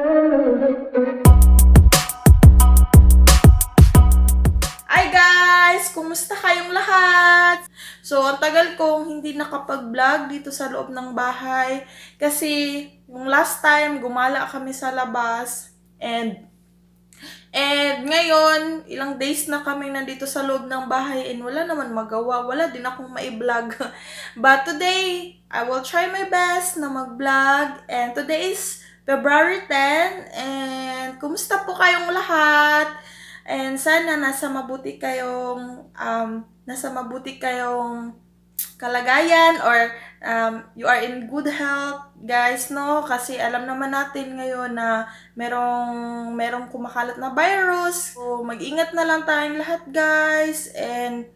Hi guys! Kumusta kayong lahat? So, ang tagal kong hindi nakapag-vlog dito sa loob ng bahay kasi yung last time gumala kami sa labas and ngayon, ilang days na kami nandito sa loob ng bahay and wala naman magawa. Wala din akong mai-vlog. But today, I will try my best na mag-vlog. And today is February 10. And kumusta po kayong lahat? And sana nasa mabuti kayong kalagayan or you are in good health, guys, no? Kasi alam naman natin ngayon na merong kumakalat na virus. So, mag-ingat na lang tayong lahat, guys. And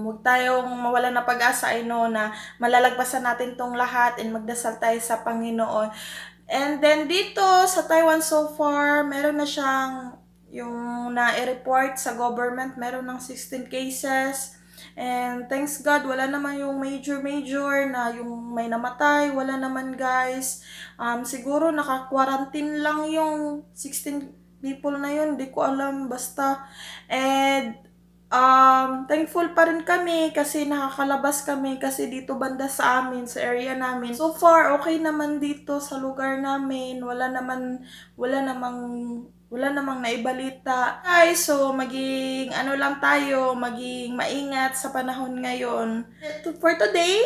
huwag tayong mawala na pag-asa, I know na malalagpasan natin tong lahat and magdasal tayo sa Panginoon. And then dito sa Taiwan so far, meron na siyang yung na-report sa government, meron ng 16 cases. And thanks God, wala naman yung major na yung may namatay, wala naman, guys. Siguro naka-quarantine lang yung 16 people na yun, di ko alam, basta. And thankful pa rin kami kasi nakakalabas kami kasi dito banda sa amin, sa area namin. So far, okay naman dito sa lugar namin. Wala namang naibalita. Guys, so maging maging maingat sa panahon ngayon. For today,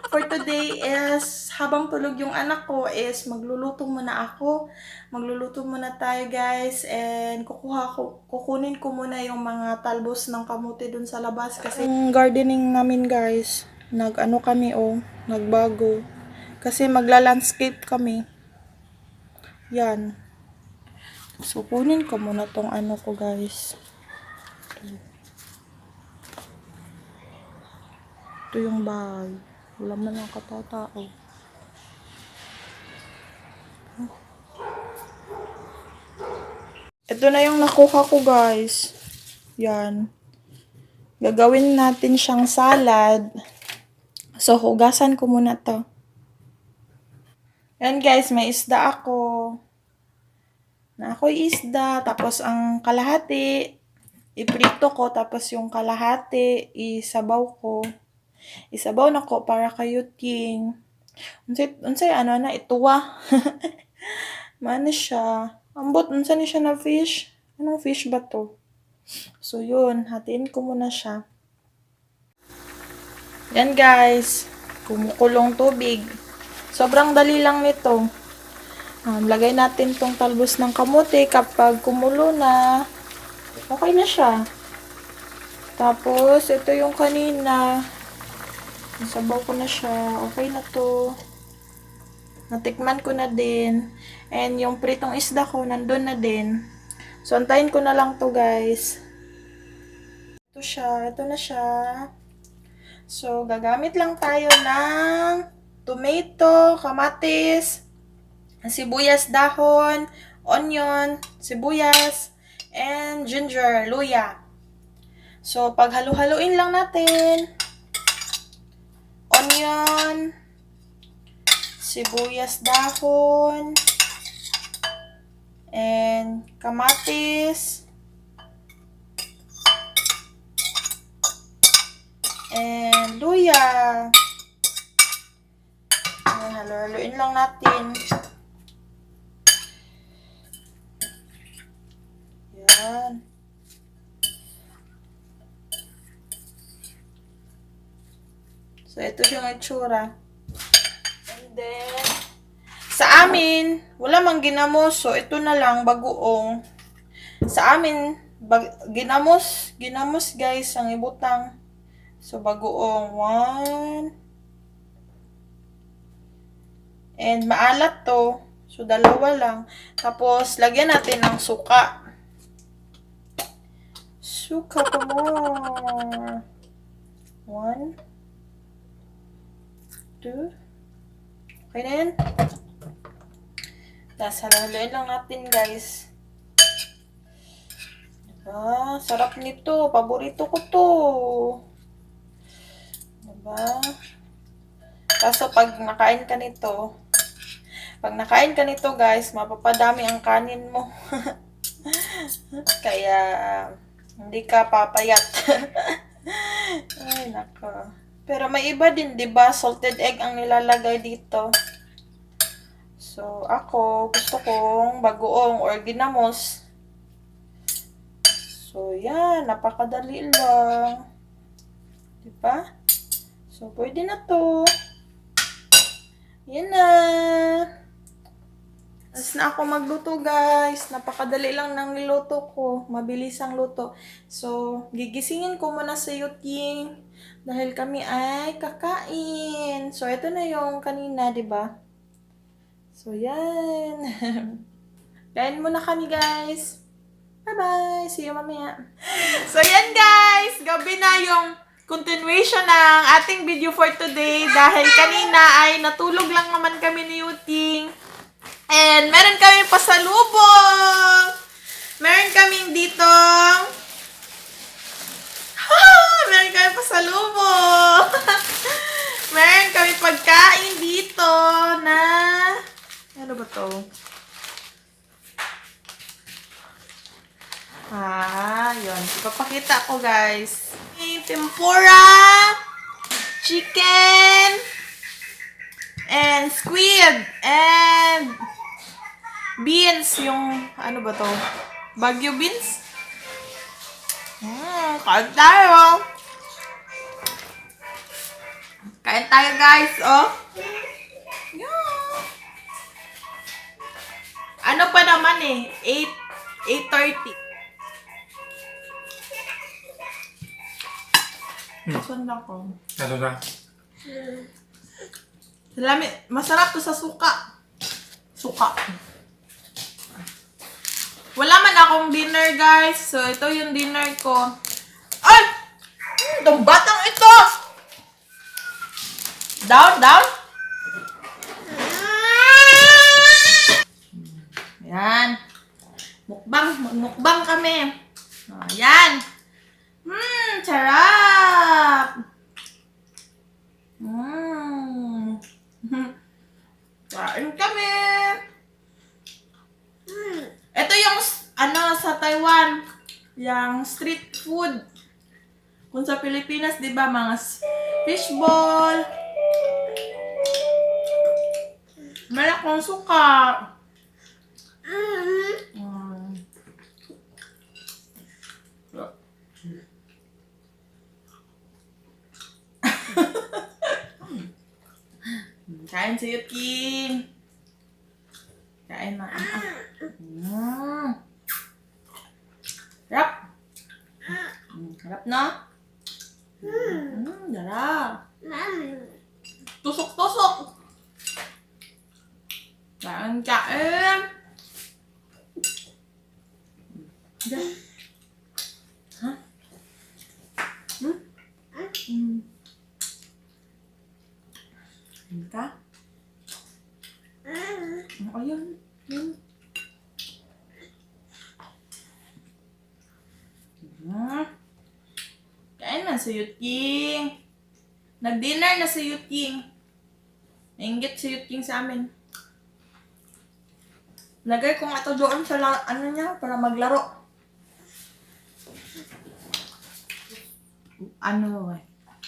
for today is habang tulog yung anak ko is magluluto muna ako. Magluluto muna tayo, guys, and kukunin ko muna yung mga talbos ng kamote dun sa labas kasi yung gardening namin, guys, nagbago kasi magla-landscape kami. Yan. So, kunin ko muna tong ko, guys. Ito yung bahay. Wala man lang katatao. Ito na yung nakuha ko, guys. Yan. Gagawin natin siyang salad. So, hugasan ko muna to. Yan, guys. May isda ako. Ako'y isda. Tapos, ang kalahati, iprito ko. Tapos, yung kalahati, isabaw ko. Isabaw na ko para kayuting. Unsay ituwa. Mano siya. Ambot, unsa ni siya na fish? Anong fish ba to? So, yun. Hatiin ko muna siya. Yan, guys. Kumukulong tubig. Sobrang dali lang nito. Lagay natin tong talbos ng kamote. Kapag kumulo na, okay na siya. Tapos, ito yung kanina. Nasabaw ko na siya. Okay na to. Natikman ko na din. And yung pritong isda ko, nandun na din. So, antayin ko na lang to, guys. Ito siya. Ito na siya. So, gagamit lang tayo ng tomato, kamatis, sibuyas dahon, onion, sibuyas, and ginger, luya. So, paghalu-haluin lang natin. Onion, sibuyas dahon, and kamatis, and luya. Ayan, halu-haluin lang natin. Yan. So, ito yung itsura. And then, sa amin, wala mang ginamos. So, ito na lang, bagoong. Sa amin, ginamos, guys, ang ibutang. So, bagoong. 1. And maalat to. So, 2 lang. Tapos, lagyan natin ng suka. Suka pa more. 1, 2. Okay na yan. Tapos, haluin lang natin, guys. Diba? Sarap nito. Paborito ko to. Diba? Kaso, pag nakain ka nito, Pag nakain ka nito, guys, mapapadami ang kanin mo. Kaya, hindi ka papayat. Ay, nako. Pero may iba din, di ba? Salted egg ang nilalagay dito. So, ako, gusto kong bagoong or ginamos. So, yan. Napakadali lang. Di ba? So, pwede na to. Yan na. Tapos na ako magluto, guys. Napakadali lang ng niluto ko. Mabilis ang luto. So, gigisingin ko muna sa Yuting. Dahil kami ay kakain. So, ito na yung kanina, di ba? So, yan. Kain muna kami, guys. Bye-bye. See you mamaya. So, yan, guys. Gabi na yung continuation ng ating video for today. Dahil kanina ay natulog lang naman kami ni Yuting. And meron kami pasalubong. Meron kaming ditong meron kami pasalubong. Meron kami pagkain dito na ano ba to? Yun. Ipapakita ko, guys. Tempura, chicken, and squid, and beans, yung, ano ba to? Baguio beans? Kain tayo. Kain tayo, guys, oh. Yeah. Ano pa naman eh? 8:30. Saan ako? Ano na? Masarap to sa suka. Suka. Wala man akong dinner, guys. So, ito yung dinner ko. Ay! Itong batang ito! Down, down. Yan. Mukbang. Magmukbang kami. Yan. Sarap. Kain kami. Ito yung, sa Taiwan, yung street food. Kung sa Pilipinas, di ba, mga fishball. Malakong suka. Kain si Yuting. Kain na. Harap. Harap na. Dara. Tusok-tusok. Kain, kain. Hah? Kain ka? Ayun. Kain na si Yuting. Nag-dinner na si Yuting. Nainggit si Yuting sa amin. Lagay ko nga ito doon sa niya para maglaro. Ano eh?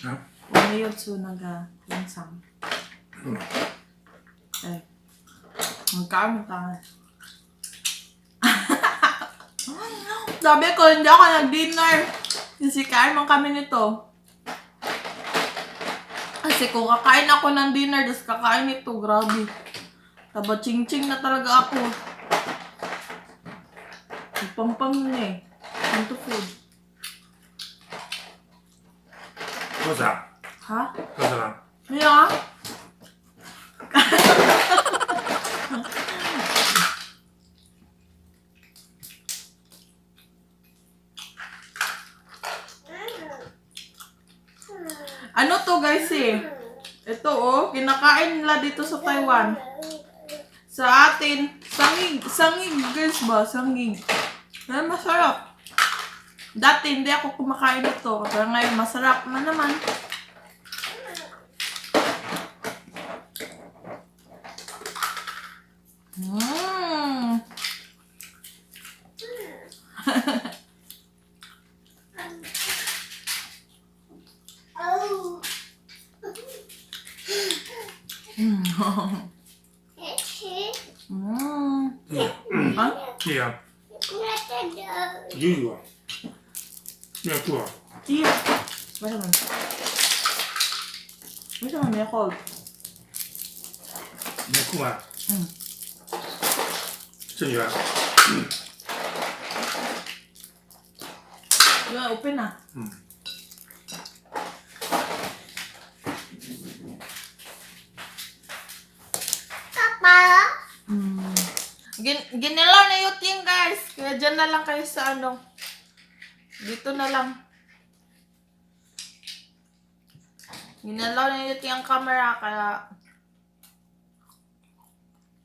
Ha? Ano yun so nag-lansang. Eh. Magkaan mo tayo. Sabi ko, hindi ako nag-dinner. Kasi kain man kami nito. Kasi kung kakain ako ng dinner, tapos kakain nito, grabe. Taba ching-ching na talaga ako. Pang-pang yun eh. Into food. Cosa? Ha? Cosa lang? Yeah. Ano to, guys eh? Ito oh, kinakain nila dito sa Taiwan. Sa atin, sangig. Sangig, guys ba? Sangig. Ay, masarap. Dati hindi ako kumakain ito. Pero ngayon masarap na naman. Ha? Iya. Iya. Iya tua. Iya. Basta man. Basta man, may cold. Iya tua. Sini ya. Yung open na. Ginilaw na yung ting, guys. Kaya dyan na lang kayo sa ano. Dito na lang. Ginilaw na yung ting ang camera. Kaya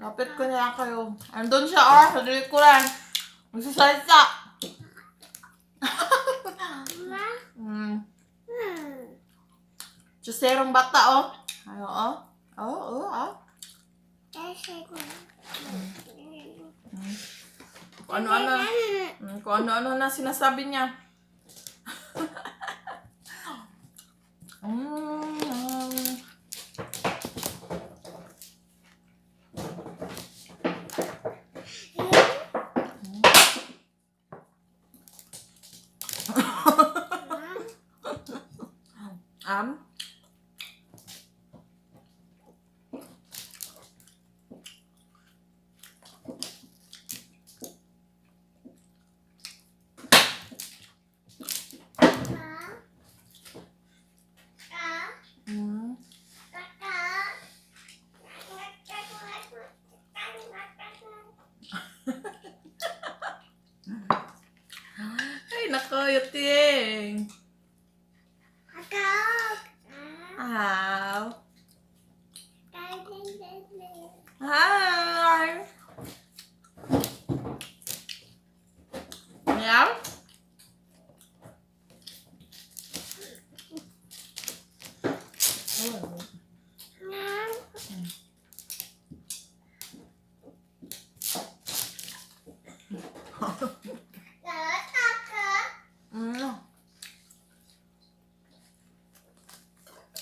lapit ko na lang kayo. Andun siya, oh. Sa dili ko lang. Magsasalita. Chuserong bata, oh. Ayo, oh. Oh. Kung ano-ano na sinasabi niya. Ay, nako, yuting. Aw. Hi. Meow.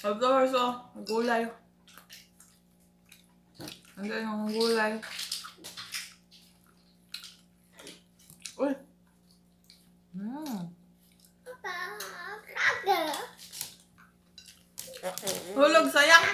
Ito, so, gulay. Andun yung gulay. Uy! Hulog, sayang!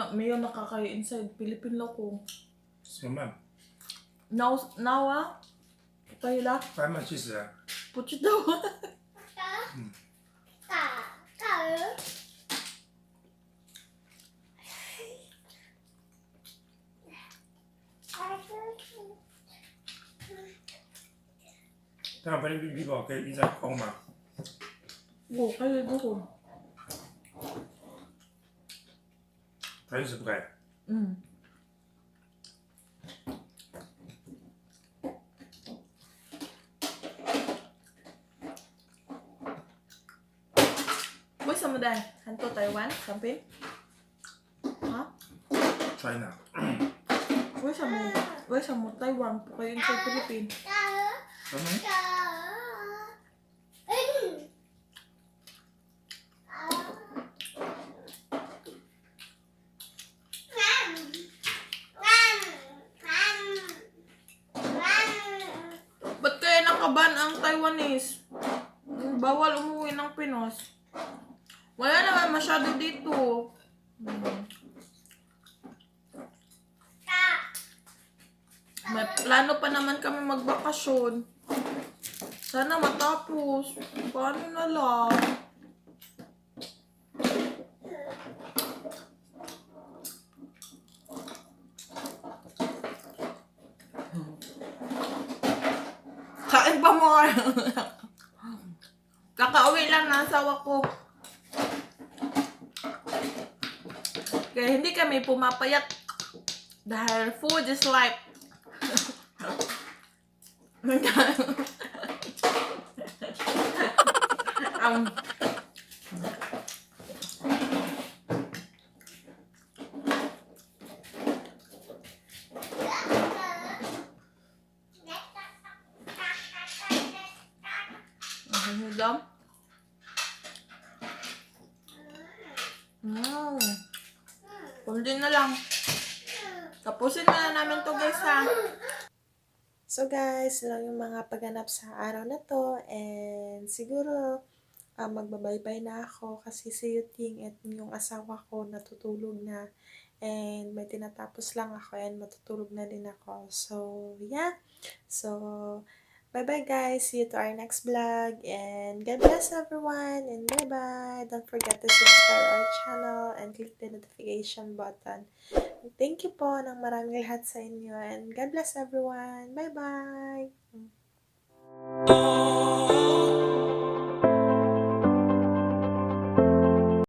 Mayo nakakayo inside Philippine Loco. Siapa? Now ah? Tayo la? 白马其实啊， Puchi daw.但反正比宝可以一直空嘛。 Oo, kayo doon. 反正是不该。 Uy, sa mo dahil? Hanto Taiwan? Sampin? Ha? China。 Uy, sa mo Taiwan po kayo sa Philippines. 什么？ Ba't kaya nakaban ang Taiwanese? Bawal umuwi ng Pinos. Wala naman masyado dito. May plano pa naman kami magbakasyon. Sana matapos. Paano na lang? Kain pa mo. Kakauwi lang ng asawa ko. Kaya hindi kami pumapayat. Dahil food is life. daw. Mm. Kundi na lang. Tapusin na namin to guys ha. So guys, lang yung mga pagganap sa araw na to. And siguro, magbabaybay na ako kasi si Yuting at yung asawa ko natutulog na. And may tinatapos lang ako and matutulog na din ako. So, yeah. So, bye-bye guys. See you to our next vlog. And God bless everyone. And bye-bye. Don't forget to subscribe our channel and click the notification button. Thank you po ng maraming lahat sa inyo. And God bless everyone. Bye-bye.